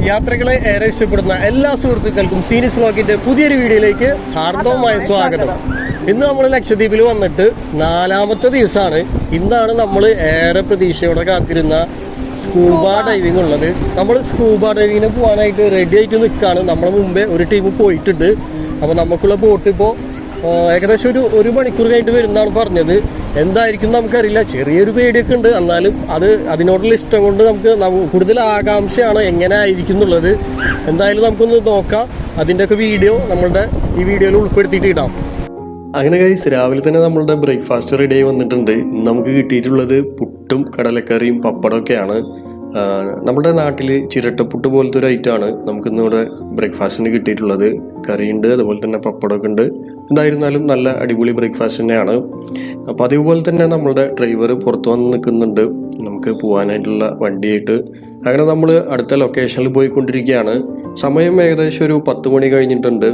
യാത്രകളെ ഏറെ ഇഷ്ടപ്പെടുന്ന എല്ലാ സുഹൃത്തുക്കൾക്കും സീരീസ് വ്ലോഗിന്റെ പുതിയൊരു വീഡിയോയിലേക്ക് ഹാർദവമായ സ്വാഗതം. ഇന്ന് നമ്മൾ ലക്ഷദ്വീപിൽ വന്നിട്ട് 4ാമത്തെ ദിവസമാണ്. ഇന്നാണ് നമ്മൾ ഏറെ പ്രതീക്ഷയോടെ കാത്തിരുന്ന സ്കൂബ ഡൈവിംഗ് ഉള്ളത്. നമ്മൾ സ്കൂബ ഡൈവിങ്ങിന് പോകാനായിട്ട് റെഡി ആയിട്ട് നിൽക്കുകയാണ്. നമ്മളെ മുമ്പേ ഒരു ടീം പോയിട്ടുണ്ട്. അപ്പോൾ നമുക്കുള്ള ബോട്ട് ഇപ്പോൾ ഏകദേശം ഒരു മണിക്കൂർ കഴിഞ്ഞിട്ട് വരുന്നതാണ് പറഞ്ഞത്. എന്തായിരിക്കും നമുക്കറിയില്ല, ചെറിയൊരു പേടിയൊക്കെ ഉണ്ട്. എന്നാലും അതിനോടുള്ള ഇഷ്ടം കൊണ്ട് നമുക്ക് കൂടുതൽ ആകാംക്ഷയാണ് എങ്ങനെ ആയിരിക്കും എന്നുള്ളത്. എന്തായാലും നമുക്കൊന്ന് നോക്കാം. അതിൻ്റെയൊക്കെ വീഡിയോ നമ്മളുടെ ഈ വീഡിയോയിൽ ഉൾപ്പെടുത്തിയിട്ട് ഇടാം. അങ്ങനെ ഗൈസ്, രാവിലെ തന്നെ നമ്മളുടെ ബ്രേക്ക്ഫാസ്റ്റ് റെഡി ആയി വന്നിട്ടുണ്ട്. ഇന്ന് നമുക്ക് കിട്ടിയിട്ടുള്ളത് പുട്ടും കടലക്കറിയും പപ്പടമൊക്കെയാണ്. നമ്മുടെ നാട്ടിൽ ചിരട്ടപ്പുട്ട് പോലത്തെ ഒരു ഐറ്റമാണ് നമുക്കിന്നിവിടെ ബ്രേക്ക്ഫാസ്റ്റിന് കിട്ടിയിട്ടുള്ളത്. കറിയുണ്ട്, അതുപോലെ തന്നെ പപ്പടമൊക്കെ ഉണ്ട്. എന്തായിരുന്നാലും നല്ല അടിപൊളി ബ്രേക്ക്ഫാസ്റ്റ് തന്നെയാണ്. അപ്പോൾ അതേപോലെ തന്നെ നമ്മളുടെ ഡ്രൈവർ പുറത്ത് വന്ന് നിൽക്കുന്നുണ്ട് നമുക്ക് പോകാനായിട്ടുള്ള വണ്ടിയായിട്ട്. അങ്ങനെ നമ്മൾ അടുത്ത ലൊക്കേഷനിൽ പോയിക്കൊണ്ടിരിക്കുകയാണ്. സമയം ഏകദേശം ഒരു 10 മണി കഴിഞ്ഞിട്ടുണ്ട്.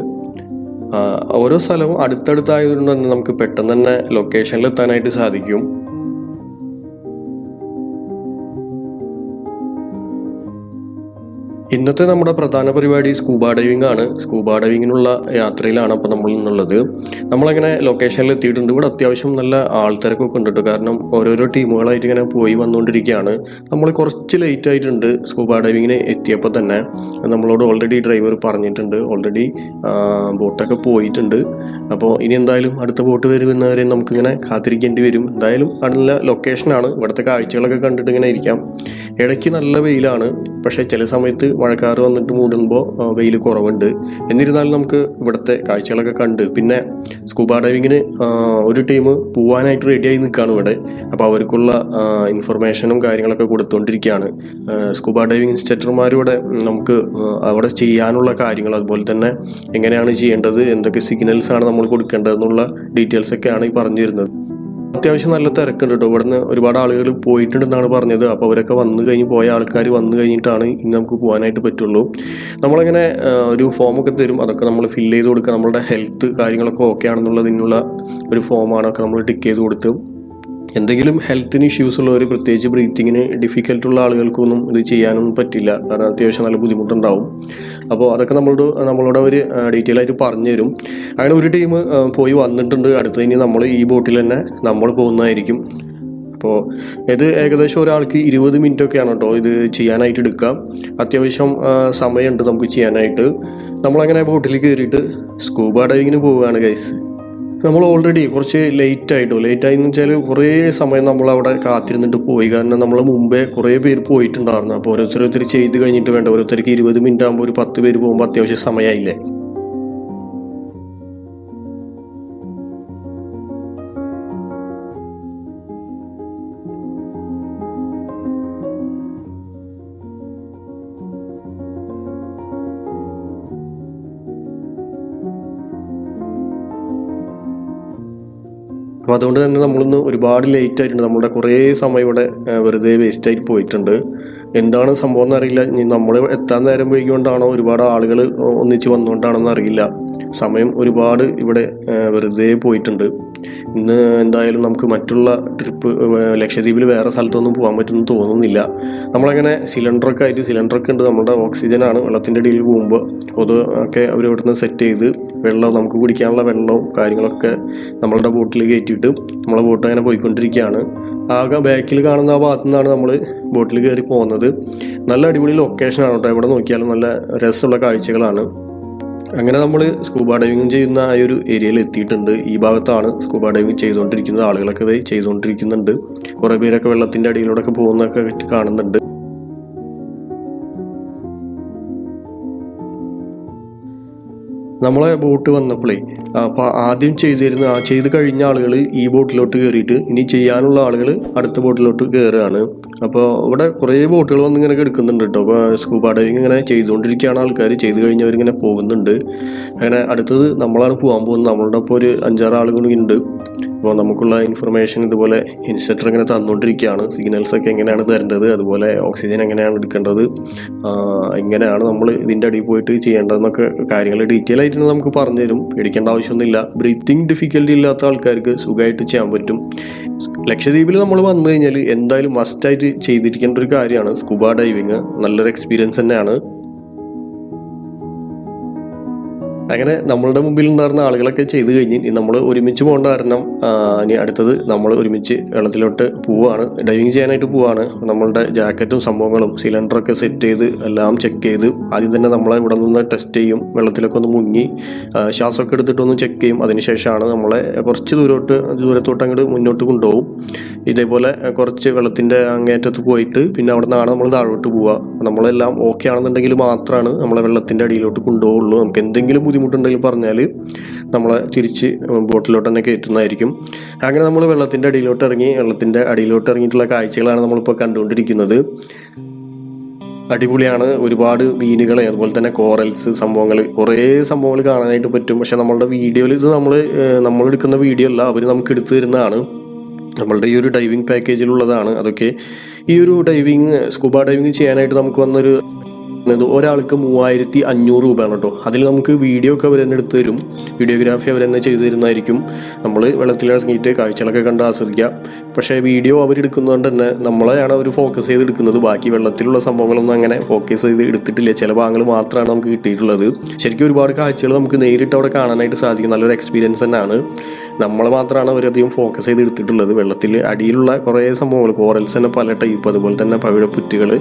ഓരോ സ്ഥലവും അടുത്തടുത്തായതുകൊണ്ട് തന്നെ നമുക്ക് പെട്ടെന്ന് തന്നെ ലൊക്കേഷനിൽ എത്താനായിട്ട് സാധിക്കും. ഇന്നത്തെ നമ്മുടെ പ്രധാന പരിപാടി സ്കൂബ ഡൈവിംഗ് ആണ്. സ്കൂബ ഡൈവിങ്ങിനുള്ള യാത്രയിലാണ് അപ്പോൾ നമ്മൾ ഇന്നുള്ളത്. നമ്മളങ്ങനെ ലൊക്കേഷനിൽ എത്തിയിട്ടുണ്ട്. ഇവിടെ അത്യാവശ്യം നല്ല ആൾത്തിരക്കൊക്കെ ഉണ്ട് കേട്ടോ. കാരണം ഓരോരോ ടീമുകളായിട്ട് ഇങ്ങനെ പോയി വന്നുകൊണ്ടിരിക്കുകയാണ്. നമ്മൾ കുറച്ച് ലേറ്റ് ആയിട്ടുണ്ട് സ്കൂബ ഡൈവിങ്ങിന് എത്തിയപ്പോൾ തന്നെ. നമ്മളോട് ഓൾറെഡി ഡ്രൈവർ പറഞ്ഞിട്ടുണ്ട്, ഓൾറെഡി ബോട്ടൊക്കെ പോയിട്ടുണ്ട്. അപ്പോൾ ഇനി എന്തായാലും അടുത്ത ബോട്ട് വരുന്നവരെ നമുക്കിങ്ങനെ കാത്തിരിക്കേണ്ടി വരും. എന്തായാലും നല്ല ലൊക്കേഷനാണ്. ഇവിടുത്തെ കാഴ്ചകളൊക്കെ കണ്ടിട്ട് ഇങ്ങനെ ഇരിക്കാം. ഇടയ്ക്ക് നല്ല വെയിലാണ്, പക്ഷേ ചില സമയത്ത് മഴക്കാറ് വന്നിട്ട് മൂടുമ്പോൾ വെയിൽ കുറവുണ്ട്. എന്നിരുന്നാലും നമുക്ക് ഇവിടുത്തെ കാഴ്ചകളൊക്കെ കണ്ട്, പിന്നെ സ്കൂബ ഡൈവിങ്ങിന് ഒരു ടീം പോവാനായിട്ട് റെഡിയായി നിൽക്കുകയാണ് ഇവിടെ. അപ്പോൾ അവർക്കുള്ള ഇൻഫർമേഷനും കാര്യങ്ങളൊക്കെ കൊടുത്തുകൊണ്ടിരിക്കുകയാണ്. സ്കൂബ ഡൈവിങ് ഇൻസ്ട്രക്ടർമാർ ഇവിടെ നമുക്ക് അവിടെ ചെയ്യാനുള്ള കാര്യങ്ങൾ, അതുപോലെ തന്നെ എങ്ങനെയാണ് ചെയ്യേണ്ടത്, എന്തൊക്കെ സിഗ്നൽസാണ് നമ്മൾ കൊടുക്കേണ്ടതെന്നുള്ള ഡീറ്റെയിൽസൊക്കെയാണ് ഈ പറഞ്ഞു തരുന്നത്. അത്യാവശ്യം നല്ല തിരക്കുണ്ട് കേട്ടോ. ഇവിടുന്ന് ഒരുപാട് ആളുകൾ പോയിട്ടുണ്ടെന്നാണ് പറഞ്ഞത്. അപ്പോൾ അവരൊക്കെ പോയ ആൾക്കാർ വന്നു കഴിഞ്ഞിട്ടാണ് ഇനി നമുക്ക് പോകാനായിട്ട് പറ്റുള്ളൂ. നമ്മളങ്ങനെ ഒരു ഫോമൊക്കെ തരും, അതൊക്കെ നമ്മൾ ഫില്ല് ചെയ്ത് കൊടുക്കുക. നമ്മളുടെ ഹെൽത്ത് കാര്യങ്ങളൊക്കെ ഓക്കെ ആണെന്നുള്ളതിനുള്ള ഒരു ഫോമാണ് ഒക്കെ നമ്മൾ ടിക്ക് ചെയ്ത് കൊടുത്ത്. എന്തെങ്കിലും ഹെൽത്തിന് ഇഷ്യൂസ് ഉള്ളവർ, പ്രത്യേകിച്ച് ബ്രീത്തിങ്ങിന് ഡിഫിക്കൽട്ടുള്ള ആളുകൾക്കൊന്നും ഇത് ചെയ്യാനൊന്നും പറ്റില്ല. കാരണം അത്യാവശ്യം നല്ല ബുദ്ധിമുട്ടുണ്ടാവും. അപ്പോൾ അതൊക്കെ നമ്മളോട് അവർ ഡീറ്റെയിൽ ആയിട്ട് പറഞ്ഞു തരും. അങ്ങനെ ഒരു ടീം പോയി വന്നിട്ടുണ്ട്. അടുത്ത് ഇനി നമ്മൾ ഈ ബോട്ടിൽ തന്നെ നമ്മൾ പോകുന്നതായിരിക്കും. അപ്പോൾ ഇത് ഏകദേശം ഒരാൾക്ക് 20 മിനിറ്റൊക്കെയാണ് കേട്ടോ ഇത് ചെയ്യാനായിട്ട് എടുക്കുക. അത്യാവശ്യം സമയമുണ്ട് നമുക്ക് ചെയ്യാനായിട്ട്. നമ്മളങ്ങനെ ബോട്ടിൽ കയറിയിട്ട് സ്കൂബ ഡൈവിങ്ങിന് പോവുകയാണ് ഗൈസ്. നമ്മൾ ഓൾറെഡി കുറച്ച് ലേറ്റായെന്ന് വെച്ചാൽ കുറേ സമയം നമ്മളവിടെ കാത്തിരുന്നിട്ട് പോയി. കാരണം നമ്മൾ മുമ്പേ കുറേ പേര് പോയിട്ടുണ്ടായിരുന്നു. അപ്പോൾ ഓരോരുത്തർ ചെയ്ത് കഴിഞ്ഞിട്ട് വേണ്ട, ഓരോരുത്തർക്ക് 20 മിനിറ്റ് ആകുമ്പോൾ ഒരു 10 പേര് പോകുമ്പോൾ അത്യാവശ്യം സമയമായില്ലേ. അപ്പോൾ അതുകൊണ്ട് തന്നെ നമ്മളൊന്ന് ഒരുപാട് ലേറ്റ് ആയിട്ടുണ്ട്. നമ്മുടെ കുറേ സമയം ഇവിടെ വെറുതെ വേസ്റ്റായിട്ട് പോയിട്ടുണ്ട്. എന്താണ് സംഭവം എന്നറിയില്ല. ഇനി നമ്മൾ എത്താൻ നേരം വൈകിക്കൊണ്ടാണോ, ഒരുപാട് ആളുകൾ ഒന്നിച്ച് വന്നുകൊണ്ടാണെന്ന് അറിയില്ല. സമയം ഒരുപാട് ഇവിടെ വെറുതെ പോയിട്ടുണ്ട്. ഇന്ന് എന്തായാലും നമുക്ക് മറ്റുള്ള ട്രിപ്പ് ലക്ഷദ്വീപിൽ വേറെ സ്ഥലത്തൊന്നും പോകാൻ പറ്റുമെന്ന് തോന്നുന്നില്ല. നമ്മളങ്ങനെ സിലിണ്ടറൊക്കെ ഉണ്ട്. നമ്മുടെ ഓക്സിജനാണ് വെള്ളത്തിൻ്റെ അടിയിൽ പോകുമ്പോൾ. ഒക്കെ അവർ ഇവിടുന്ന് സെറ്റ് ചെയ്ത് നമുക്ക് കുടിക്കാനുള്ള വെള്ളവും കാര്യങ്ങളൊക്കെ നമ്മളുടെ ബോട്ടിൽ കയറ്റിയിട്ട് നമ്മളെ ബോട്ട് അങ്ങനെ പോയിക്കൊണ്ടിരിക്കുകയാണ്. ആകെ ബാക്കിൽ കാണുന്ന ആ ഭാഗത്തു നിന്നാണ് നമ്മൾ ബോട്ടിൽ കയറി പോകുന്നത്. നല്ല അടിപൊളി ലൊക്കേഷനാണ് കേട്ടോ. എവിടെ നോക്കിയാലും നല്ല രസമുള്ള കാഴ്ചകളാണ്. അങ്ങനെ നമ്മൾ സ്കൂബ ഡൈവിങ് ചെയ്യുന്ന ആ ഒരു ഏരിയയിൽ എത്തിയിട്ടുണ്ട്. ഈ ഭാഗത്താണ് സ്കൂബ ഡൈവിങ് ചെയ്തുകൊണ്ടിരിക്കുന്നത്. ആളുകളൊക്കെ ചെയ്തുകൊണ്ടിരിക്കുന്നുണ്ട്. കുറേ പേരൊക്കെ വെള്ളത്തിൻ്റെ അടിയിലൂടെയൊക്കെ പോകുന്നതൊക്കെ കാണുന്നുണ്ട്. നമ്മളെ ബോട്ട് വന്നപ്പോഴേ അപ്പോൾ ആദ്യം ചെയ്ത് കഴിഞ്ഞ ആളുകൾ ഈ ബോട്ടിലോട്ട് കയറിയിട്ട് ഇനി ചെയ്യാനുള്ള ആളുകൾ അടുത്ത ബോട്ടിലോട്ട് കയറുകയാണ്. അപ്പോൾ ഇവിടെ കുറേ ബോട്ടുകൾ വന്നിങ്ങനെ എടുക്കുന്നുണ്ട് കേട്ടോ. അപ്പോൾ സ്കൂബ ഡൈവിങ് ഇങ്ങനെ ചെയ്തുകൊണ്ടിരിക്കുകയാണ് ആൾക്കാർ. ചെയ്ത് കഴിഞ്ഞവരിങ്ങനെ പോകുന്നുണ്ട്. അങ്ങനെ അടുത്തത് നമ്മളാണ് പോകാൻ പോകുന്നത്. നമ്മളുടെ ഇപ്പോൾ ഒരു 5-6 ആളുകൾ ഉണ്ട്. അപ്പോൾ നമുക്കുള്ള ഇൻഫർമേഷൻ ഇതുപോലെ ഇൻസ്ട്രക്ടർ ഇങ്ങനെ തന്നുകൊണ്ടിരിക്കുകയാണ്. സിഗ്നൽസൊക്കെ എങ്ങനെയാണ് തരേണ്ടത്, അതുപോലെ ഓക്സിജൻ എങ്ങനെയാണ് എടുക്കേണ്ടത്, എങ്ങനെയാണ് നമ്മൾ ഇതിൻ്റെ അടിയിൽ പോയിട്ട് ചെയ്യേണ്ടതെന്നൊക്കെ കാര്യങ്ങൾ ഡീറ്റെയിൽ ആയിട്ട് നമുക്ക് പറഞ്ഞു തരും. പേടിക്കേണ്ട ആവശ്യമൊന്നുമില്ല. ബ്രീത്തിങ് ഡിഫിക്കൽറ്റി ഇല്ലാത്ത ആൾക്കാർക്ക് സുഖമായിട്ട് ചെയ്യാൻ പറ്റും. ലക്ഷദ്വീപിൽ നമ്മൾ വന്നു കഴിഞ്ഞാൽ എന്തായാലും മസ്റ്റായിട്ട് ചെയ്തിരിക്കേണ്ട ഒരു കാര്യമാണ് സ്കൂബ ഡൈവിങ്. നല്ലൊരു എക്സ്പീരിയൻസ് തന്നെയാണ്. അങ്ങനെ നമ്മളുടെ മുമ്പിൽ ഉണ്ടായിരുന്ന ആളുകളൊക്കെ ചെയ്ത് കഴിഞ്ഞ് നമ്മൾ ഒരുമിച്ച് പോകേണ്ട കാരണം ഇനി അടുത്തത് നമ്മൾ ഒരുമിച്ച് വെള്ളത്തിലോട്ട് പോവുകയാണ്, ഡൈവിങ് ചെയ്യാനായിട്ട് പോവുകയാണ്. നമ്മളുടെ ജാക്കറ്റും സംഭവങ്ങളും സിലിണ്ടറൊക്കെ സെറ്റ് ചെയ്ത് എല്ലാം ചെക്ക് ചെയ്ത് ആദ്യം തന്നെ നമ്മളെ ഇവിടെ നിന്ന് ടെസ്റ്റ് ചെയ്യും, വെള്ളത്തിലൊക്കെ ഒന്ന് മുങ്ങി ശ്വാസമൊക്കെ എടുത്തിട്ടൊന്ന് ചെക്ക് ചെയ്യും. അതിനുശേഷമാണ് നമ്മളെ കുറച്ച് ദൂരത്തോട്ട് അങ്ങോട്ട് മുന്നോട്ട് കൊണ്ടുപോകും. ഇതേപോലെ കുറച്ച് വെള്ളത്തിൻ്റെ അങ്ങേറ്റത്ത് പോയിട്ട് പിന്നെ അവിടെ നിന്നാണ് നമ്മൾ താഴോട്ട് പോവുക. നമ്മളെല്ലാം ഓക്കെ ആണെന്നുണ്ടെങ്കിൽ മാത്രമാണ് നമ്മളെ വെള്ളത്തിൻ്റെ അടിയിലോട്ട് കൊണ്ടുപോകുള്ളൂ. നമുക്ക് എന്തെങ്കിലും ബുദ്ധിമുട്ടുണ്ടെങ്കിൽ പറഞ്ഞാൽ നമ്മളെ തിരിച്ച് ബോട്ടിലോട്ട് തന്നെ കയറ്റുന്നതായിരിക്കും. അങ്ങനെ നമ്മൾ വെള്ളത്തിൻ്റെ അടിയിലോട്ട് ഇറങ്ങിയിട്ടുള്ള കാഴ്ചകളാണ് നമ്മളിപ്പോൾ കണ്ടുകൊണ്ടിരിക്കുന്നത്. അടിപൊളിയാണ്. ഒരുപാട് മീനുകൾ, അതുപോലെ തന്നെ കോറൽസ് സംഭവങ്ങൾ, കുറേ സംഭവങ്ങൾ കാണാനായിട്ട് പറ്റും. പക്ഷെ നമ്മളുടെ വീഡിയോയിൽ ഇത് നമ്മളെടുക്കുന്ന വീഡിയോ അല്ല, അവർ നമുക്ക് എടുത്തു തരുന്നതാണ്. നമ്മളുടെ ഈ ഒരു ഡൈവിങ് പാക്കേജിലുള്ളതാണ് അതൊക്കെ. ഈ ഒരു സ്കൂബ ഡൈവിങ് ചെയ്യാനായിട്ട് നമുക്ക് വന്നൊരു ഒരാൾക്ക് 3500 രൂപയാണ് കേട്ടോ. അതിൽ നമുക്ക് വീഡിയോ ഒക്കെ അവർ തന്നെ എടുത്തു തരും, വീഡിയോഗ്രാഫി അവർ തന്നെ ചെയ്തു തരുന്നതായിരിക്കും. നമ്മൾ വെള്ളത്തിലിറങ്ങിയിട്ട് കാഴ്ചകളൊക്കെ കണ്ട് ആസ്വദിക്കുക. പക്ഷേ വീഡിയോ അവരെടുക്കുന്നതുകൊണ്ട് തന്നെ നമ്മളെയാണ് അവർ ഫോക്കസ് ചെയ്ത് എടുക്കുന്നത്. ബാക്കി വെള്ളത്തിലുള്ള സംഭവങ്ങളൊന്നും അങ്ങനെ ഫോക്കസ് ചെയ്ത് എടുത്തിട്ടില്ല, ചില ഭാഗങ്ങൾ മാത്രമാണ് നമുക്ക് കിട്ടിയിട്ടുള്ളത്. ശരിക്കും ഒരുപാട് കാഴ്ചകൾ നമുക്ക് നേരിട്ട് അവിടെ കാണാനായിട്ട് സാധിക്കും. നല്ലൊരു എക്സ്പീരിയൻസ് തന്നെയാണ്. നമ്മളെ മാത്രമാണ് അവരധികം ഫോക്കസ് ചെയ്ത് എടുത്തിട്ടുള്ളത്. വെള്ളത്തിൽ അടിയിലുള്ള കുറേ സംഭവങ്ങൾ, കോറൽസ് തന്നെ പല ടൈപ്പ്, അതുപോലെ തന്നെ പവിഴപ്പുറ്റുകൾ,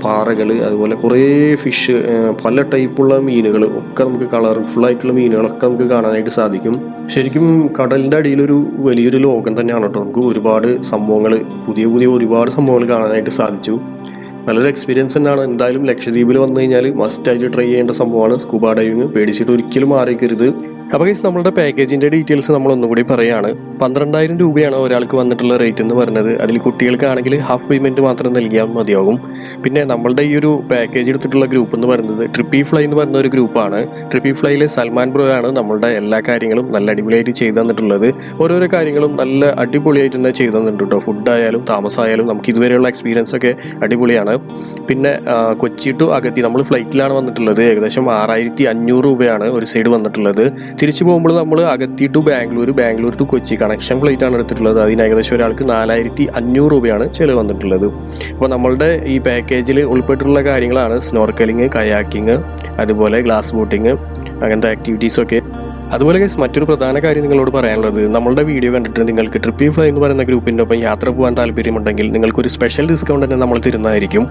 പാറകൾ, അതുപോലെ കുറേ ഫിഷ്, പല ടൈപ്പുള്ള മീനുകൾ ഒക്കെ നമുക്ക് കളർഫുള്ളായിട്ടുള്ള മീനുകളൊക്കെ നമുക്ക് കാണാനായിട്ട് സാധിക്കും. ശരിക്കും കടലിൻ്റെ അടിയിലൊരു വലിയൊരു ലോകം തന്നെയാണ് കേട്ടോ. നമുക്ക് ഒരുപാട് സംഭവങ്ങൾ, പുതിയ ഒരുപാട് സംഭവങ്ങൾ കാണാനായിട്ട് സാധിച്ചു. നല്ലൊരു എക്സ്പീരിയൻസ് തന്നെയാണ്. എന്തായാലും ലക്ഷദ്വീപിൽ വന്നു കഴിഞ്ഞാൽ മസ്റ്റായിട്ട് ട്രൈ ചെയ്യേണ്ട സംഭവമാണ് സ്കൂബ ഡൈവിങ്. പേടിച്ചിട്ട് ഒരിക്കലും മാറിക്കരുത്. അപ്പോൾ ഗൈസ്, നമ്മളുടെ പാക്കേജിൻ്റെ ഡീറ്റെയിൽസ് നമ്മൾ ഒന്നുകൂടി പറയുകയാണ്. 12,000 രൂപയാണ് ഒരാൾക്ക് വന്നിട്ടുള്ള റേറ്റ് എന്ന് പറയുന്നത്. അതിൽ കുട്ടികൾക്കാണെങ്കിൽ ഹാഫ് പേയ്മെൻറ്റ് മാത്രം നൽകിയാൽ മതിയാകും. പിന്നെ നമ്മളുടെ ഈ ഒരു പാക്കേജ് എടുത്തിട്ടുള്ള ഗ്രൂപ്പ് എന്ന് പറയുന്നത് ട്രിപ്പി ഫ്ലൈ എന്ന് പറയുന്ന ഒരു ഗ്രൂപ്പാണ്. ട്രിപ്പി ഫ്ലൈയിലെ സൽമാൻ ബ്രോ ആണ് നമ്മളുടെ എല്ലാ കാര്യങ്ങളും നല്ല അടിപൊളിയായിട്ട് ചെയ്തു തന്നിട്ടുള്ളത്. ഓരോരോ കാര്യങ്ങളും നല്ല അടിപൊളിയായിട്ട് തന്നെ ചെയ്തു തന്നിട്ടുണ്ട് കേട്ടോ. ഫുഡായാലും താമസമായാലും നമുക്ക് ഇതുവരെയുള്ള എക്സ്പീരിയൻസ് ഒക്കെ അടിപൊളിയാണ്. പിന്നെ കൊച്ചി ടു അഗത്തി നമ്മൾ ഫ്ലൈറ്റിലാണ് വന്നിട്ടുള്ളത്. ഏകദേശം 6500 രൂപയാണ് ഒരു സൈഡ് വന്നിട്ടുള്ളത്. തിരിച്ചു പോകുമ്പോൾ നമ്മൾ Agatti to Bangalore to Kochi connection flight ആണ് എടുത്തിട്ടുള്ളത്. അതിന് ഏകദേശം ഒരാൾക്ക് 4500 രൂപയാണ് ചിലവ് വന്നിട്ടുള്ളത്. അപ്പോൾ നമ്മളുടെ ഈ പാക്കേജിൽ ഉൾപ്പെട്ടിട്ടുള്ള കാര്യങ്ങളാണ് സ്നോർക്കലിങ്, കയാക്കിങ്, അതുപോലെ ഗ്ലാസ് ബോട്ടിങ്, അങ്ങനത്തെ ആക്ടിവിറ്റീസൊക്കെ. അതുപോലെ ഗൈസ്, മറ്റൊരു പ്രധാന കാര്യം നിങ്ങളോട് പറയാനുള്ളത്, നമ്മളുടെ വീഡിയോ കണ്ടിട്ട് നിങ്ങൾക്ക് ട്രിപ്പി ഫ്ലൈ എന്ന് പറയുന്ന ഗ്രൂപ്പിൻ്റെ ഒപ്പം യാത്ര പോകാൻ താല്പര്യമുണ്ടെങ്കിൽ നിങ്ങൾക്കൊരു സ്പെഷ്യൽ ഡിസ്കൗണ്ട് തന്നെ നമ്മൾ തരുന്നതായിരിക്കും.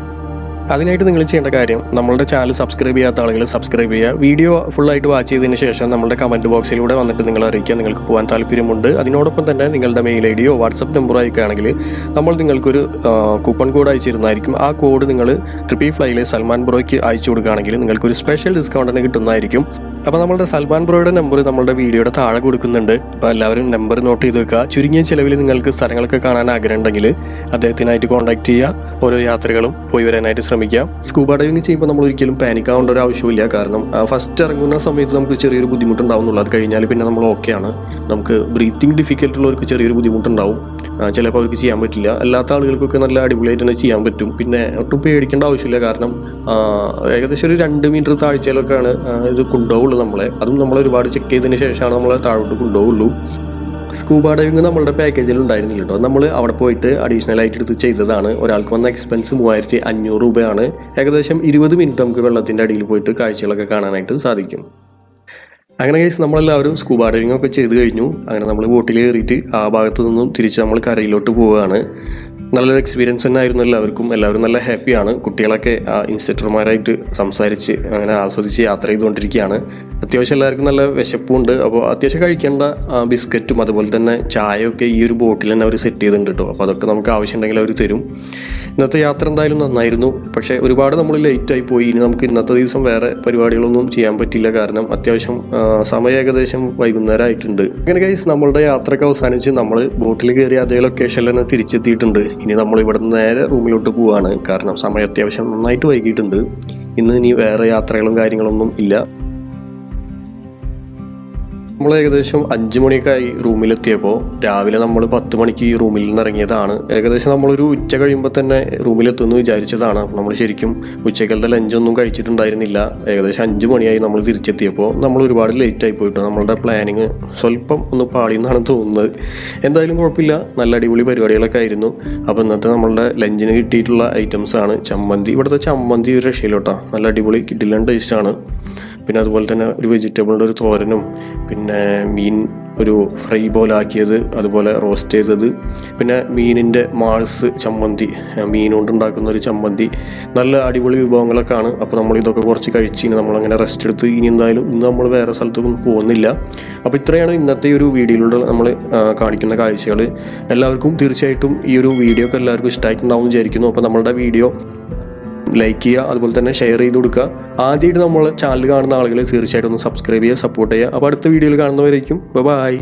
അതിനായിട്ട് നിങ്ങൾ ചെയ്യേണ്ട കാര്യം, നമ്മളുടെ ചാനൽ സബ്സ്ക്രൈബ് ചെയ്യാത്ത ആളുകൾ സബ്സ്ക്രൈബ് ചെയ്യുക. വീഡിയോ ഫുള്ളായിട്ട് വാച്ച് ചെയ്തതിന് ശേഷം നമ്മളുടെ കമൻറ്റ് ബോക്സിലൂടെ വന്നിട്ട് നിങ്ങൾ അറിയിക്കുക നിങ്ങൾക്ക് പോകാൻ താല്പര്യമുണ്ട്. അതിനോടൊപ്പം തന്നെ നിങ്ങളുടെ മെയിൽ ഐ ഡിയോ വാട്സപ്പ് നമ്പറോ അയക്കുകയാണെങ്കിൽ നമ്മൾ നിങ്ങൾക്കൊരു കൂപ്പൺ കോഡ് അയച്ചിരുന്നതായിരിക്കും. ആ കോഡ് നിങ്ങൾ ട്രിപ്പി ഫ്ലൈയിലെ സൽമാൻ ബ്രോയ്ക്ക് അയച്ചു കൊടുക്കുകയാണെങ്കിൽ നിങ്ങൾക്കൊരു സ്പെഷ്യൽ ഡിസ്കൗണ്ട് തന്നെ കിട്ടുന്നതായിരിക്കും. അപ്പോൾ നമ്മളുടെ സൽമാൻ ബ്രോയുടെ നമ്പർ നമ്മളുടെ വീഡിയോയുടെ താഴെ കൊടുക്കുന്നുണ്ട്. അപ്പോൾ എല്ലാവരും നമ്പർ നോട്ട് ചെയ്ത് വെക്കുക. ചുരുങ്ങിയ ചിലവിൽ നിങ്ങൾക്ക് സ്ഥലങ്ങളൊക്കെ കാണാൻ ആഗ്രഹം ഉണ്ടെങ്കിൽ അദ്ദേഹത്തിനായിട്ട് കോൺടാക്ട് ചെയ്യുക. ഓരോ യാത്രകളും പോയി വരാനായിട്ട് ശ്രമിക്കുക. സ്കൂബ ഡൈവിങ് ചെയ്യുമ്പോൾ നമ്മൾ ഒരിക്കലും പാനിക് ആവേണ്ട ഒരു ആവശ്യമില്ല. കാരണം ഫസ്റ്റ് ഇറങ്ങുന്ന സമയത്ത് നമുക്ക് ചെറിയൊരു ബുദ്ധിമുട്ടുണ്ടാവുന്നുള്ളൂ. അത് കഴിഞ്ഞാൽ പിന്നെ നമ്മൾ ഓക്കെയാണ്. നമുക്ക് ബ്രീത്തിങ് ഡിഫിക്കൽട്ടുള്ളവർക്ക് ചെറിയൊരു ബുദ്ധിമുട്ടുണ്ടാവും, ചിലപ്പോൾ അവർക്ക് ചെയ്യാൻ പറ്റില്ല. അല്ലാത്ത ആളുകൾക്കൊക്കെ നല്ല അടിപൊളിയായിട്ട് തന്നെ ചെയ്യാൻ പറ്റും. പിന്നെ ഒട്ടും പേടിക്കേണ്ട ആവശ്യമില്ല. കാരണം ഏകദേശം ഒരു 2 മീറ്റർ താഴ്ചയിലൊക്കെയാണ് ഇത് കൊണ്ടുപോകുള്ളൂ നമ്മളെ. അതും നമ്മൾ ഒരുപാട് ചെക്ക് ചെയ്തതിന് ശേഷമാണ് നമ്മളെ താഴോട്ട് കൊണ്ടുപോകുള്ളൂ. സ്കൂബ ഡൈവിങ് നമ്മളുടെ പാക്കേജിൽ ഉണ്ടായിരുന്നില്ല കേട്ടോ. നമ്മൾ അവിടെ പോയിട്ട് അഡീഷണൽ ആയിട്ട് എടുത്ത് ചെയ്തതാണ്. ഒരാൾക്ക് വന്ന എക്സ്പെൻസ് 3500 രൂപയാണ്. ഏകദേശം 20 മിനിറ്റ് നമുക്ക് വെള്ളത്തിൻ്റെ അടിയിൽ പോയിട്ട് കാഴ്ചകളൊക്കെ കാണാനായിട്ട് സാധിക്കും. അങ്ങനെ ഗൈസ്, നമ്മളെല്ലാവരും സ്കൂബ ഡൈവിംഗ് ഒക്കെ ചെയ്ത് കഴിഞ്ഞു. അങ്ങനെ നമ്മൾ ബോട്ടിൽ കയറിയിട്ട് ആ ഭാഗത്തു നിന്നും തിരിച്ച് നമ്മൾ കരയിലോട്ട് പോവുകയാണ്. നല്ലൊരു എക്സ്പീരിയൻസ് തന്നെ ആയിരുന്നു എല്ലാവരും നല്ല ഹാപ്പിയാണ്. കുട്ടികളൊക്കെ ഇൻസ്ട്രക്ടർമാരായിട്ട് സംസാരിച്ച് അങ്ങനെ ആസ്വദിച്ച് യാത്ര ചെയ്തുകൊണ്ടിരിക്കുകയാണ്. അത്യാവശ്യം എല്ലാവർക്കും നല്ല വിശപ്പുണ്ട്. അപ്പോൾ അത്യാവശ്യം കഴിക്കേണ്ട ബിസ്ക്കറ്റും അതുപോലെ തന്നെ ചായയൊക്കെ ഈ ഒരു ബോട്ടിൽ തന്നെ അവർ സെറ്റ് ചെയ്തിട്ടുണ്ട് കേട്ടോ. അപ്പോൾ അതൊക്കെ നമുക്ക് ആവശ്യമുണ്ടെങ്കിൽ അവർ തരും. ഇന്നത്തെ യാത്ര എന്തായാലും നന്നായിരുന്നു. പക്ഷേ ഒരുപാട് നമ്മൾ ലേറ്റായി പോയി. ഇനി നമുക്ക് ഇന്നത്തെ ദിവസം വേറെ പരിപാടികളൊന്നും ചെയ്യാൻ പറ്റില്ല. കാരണം അത്യാവശ്യം സമയം ഏകദേശം വൈകുന്നേരം ആയിട്ടുണ്ട്. അങ്ങനെ ഗൈസ്, നമ്മളുടെ യാത്രയൊക്കെ അവസാനിച്ച് നമ്മൾ ബോട്ടിൽ കയറി അതേ ലൊക്കേഷനിൽ തന്നെ തിരിച്ചെത്തിയിട്ടുണ്ട്. ഇനി നമ്മൾ ഇവിടെ നിന്ന് നേരെ റൂമിലോട്ട് പോവുകയാണ്. കാരണം സമയം അത്യാവശ്യം നന്നായിട്ട് വൈകിയിട്ടുണ്ട്. ഇനി വേറെ യാത്രകളും കാര്യങ്ങളൊന്നും ഇല്ല. നമ്മൾ ഏകദേശം 5 മണിയൊക്കെ ആയി റൂമിലെത്തിയപ്പോൾ. രാവിലെ നമ്മൾ 10 മണിക്ക് ഈ റൂമിൽ നിന്ന് ഇറങ്ങിയതാണ്. ഏകദേശം നമ്മളൊരു ഉച്ച കഴിയുമ്പോൾ തന്നെ റൂമിലെത്തുമെന്ന് വിചാരിച്ചതാണ്. നമ്മൾ ശരിക്കും ഉച്ചക്കലത്തെ ലഞ്ചൊന്നും കഴിച്ചിട്ടുണ്ടായിരുന്നില്ല. ഏകദേശം 5 മണിയായി നമ്മൾ തിരിച്ചെത്തിയപ്പോൾ. നമ്മൾ ഒരുപാട് ലേറ്റായി പോയിട്ട് നമ്മളുടെ പ്ലാനിങ് സ്വല്പം ഒന്ന് പാളിയെന്നാണ് തോന്നുന്നത്. എന്തായാലും കുഴപ്പമില്ല, നല്ല അടിപൊളി പരിപാടികളൊക്കെ ആയിരുന്നു. അപ്പോൾ ഇന്നത്തെ നമ്മളുടെ ലഞ്ചിന് കിട്ടിയിട്ടുള്ള ഐറ്റംസാണ് ചമ്മന്തി. ഇവിടുത്തെ ചമ്മന്തി ഒരു രക്ഷയിലോട്ടാ, നല്ല അടിപൊളി കിടിലൻ ടേസ്റ്റാണ്. പിന്നെ അതുപോലെ തന്നെ ഒരു വെജിറ്റബിളിൻ്റെ ഒരു തോരനും, പിന്നെ മീൻ ഒരു ഫ്രൈ പോലെ ആക്കിയത്, അതുപോലെ റോസ്റ്റ് ചെയ്തത്, പിന്നെ മീനിൻ്റെ മാൾസ് ചമ്മന്തി, മീൻ കൊണ്ട് ഉണ്ടാക്കുന്ന ഒരു ചമ്മന്തി, നല്ല അടിപൊളി വിഭവങ്ങളൊക്കെ ആണ്. അപ്പോൾ നമ്മൾ ഇതൊക്കെ കുറച്ച് കഴിച്ച് ഇനി നമ്മളങ്ങനെ റെസ്റ്റ് എടുത്ത് ഇനി എന്തായാലും ഇന്ന് നമ്മൾ വേറെ സ്ഥലത്തൊന്നും പോകുന്നില്ല. അപ്പോൾ ഇത്രയാണ് ഇന്നത്തെ ഒരു വീഡിയോയിലൂടെ നമ്മൾ കാണിക്കുന്ന കാഴ്ചകൾ. എല്ലാവർക്കും തീർച്ചയായിട്ടും ഈ ഒരു വീഡിയോ ഒക്കെ എല്ലാവർക്കും ഇഷ്ടമായിട്ടുണ്ടാവും വിചാരിക്കുന്നു. അപ്പോൾ നമ്മളുടെ വീഡിയോ ലൈക്ക് ചെയ്യുക, അതുപോലെ തന്നെ ഷെയർ ചെയ്ത് കൊടുക്കുക. ആദ്യമായിട്ട് നമ്മൾ ചാനൽ കാണുന്ന ആളുകൾ തീർച്ചയായിട്ടും ഒന്ന് സബ്സ്ക്രൈബ് ചെയ്യുക, സപ്പോർട്ട് ചെയ്യുക. അപ്പോൾ അടുത്ത വീഡിയോയിൽ കാണുന്നവരേക്കും ബൈ.